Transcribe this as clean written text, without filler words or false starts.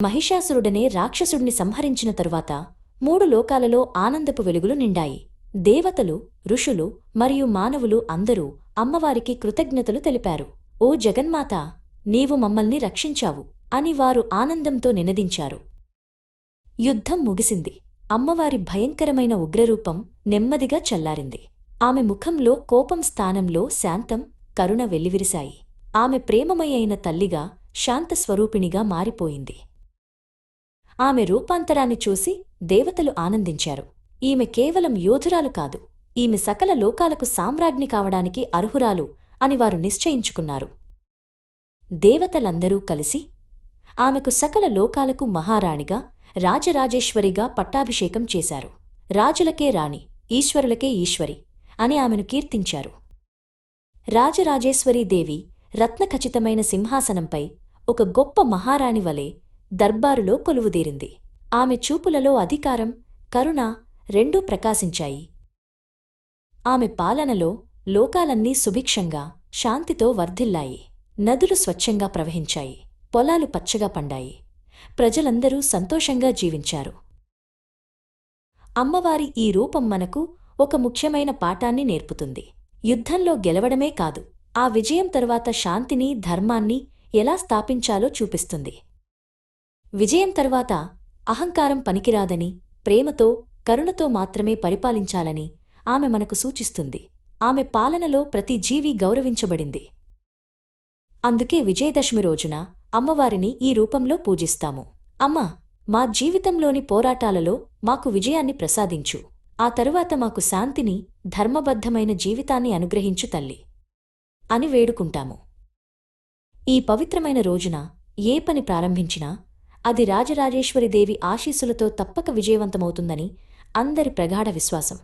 మహిషాసురుడనే రాక్షసుడిని సంహరించిన తరువాత 3 లోకాలలో ఆనందపు వెలుగులు నిండాయి. దేవతలు, ఋషులు మరియు మానవులు అందరూ అమ్మవారికి కృతజ్ఞతలు తెలిపారు. ఓ జగన్మాత, నీవు మమ్మల్ని రక్షించావు అని వారు ఆనందంతో నినదించారు. యుద్ధం ముగిసింది. అమ్మవారి భయంకరమైన ఉగ్రరూపం నెమ్మదిగా చల్లారింది. ఆమె ముఖంలో కోపం స్థానంలో శాంతం, కరుణ వెల్లివిరిశాయి. ఆమె ప్రేమమయైన తల్లిగా, శాంతస్వరూపిణిగా మారిపోయింది. ఆమె రూపాంతరాన్ని చూసి దేవతలు ఆనందించారు. ఈమె కేవలం యోధురాలు కాదు, ఈమె సకల లోకాలకు సామ్రాజ్ఞి కావడానికి అర్హురాలు అని వారు నిశ్చయించుకున్నారు. దేవతలందరూ కలిసి ఆమెకు సకల లోకాలకు మహారాణిగా, రాజరాజేశ్వరిగా పట్టాభిషేకం చేశారు. రాజులకే రాణి, ఈశ్వరులకే ఈశ్వరి అని ఆమెను కీర్తించారు. రాజరాజేశ్వరీదేవి రత్నఖచితమైన సింహాసనంపై ఒక గొప్ప మహారాణి వలె దర్బారులో కొలువుదీరింది. ఆమె చూపులలో అధికారం, కరుణ రెండూ ప్రకాశించాయి. ఆమె పాలనలో లోకాలన్నీ సుభిక్షంగా, శాంతితో వర్ధిల్లాయి. నదులు స్వచ్ఛంగా ప్రవహించాయి, పొలాలు పచ్చగా పండాయి, ప్రజలందరూ సంతోషంగా జీవించారు. అమ్మవారి ఈ రూపం మనకు ఒక ముఖ్యమైన పాఠాన్ని నేర్పుతుంది. యుద్ధంలో గెలవడమే కాదు, ఆ విజయం తరువాత శాంతిని, ధర్మాన్ని ఎలా స్థాపించాలో చూపిస్తుంది. విజయం తరువాత అహంకారం పనికిరాదని, ప్రేమతో, కరుణతో మాత్రమే పరిపాలించాలని ఆమె మనకు సూచిస్తుంది. ఆమె పాలనలో ప్రతి జీవి గౌరవించబడింది. అందుకే విజయదశమి రోజున అమ్మవారిని ఈ రూపంలో పూజిస్తాము. అమ్మా, మా జీవితంలోని పోరాటాలలో మాకు విజయాన్ని ప్రసాదించు. ఆ తరువాత మాకు శాంతిని, ధర్మబద్ధమైన జీవితాన్ని అనుగ్రహించు తల్లి అని వేడుకుంటాము. ఈ పవిత్రమైన రోజున ఏ పని ప్రారంభించినా అది రాజరాజేశ్వరిదేవి ఆశీస్సులతో తప్పక విజయవంతమవుతుందని అందరి ప్రగాఢ విశ్వాసం.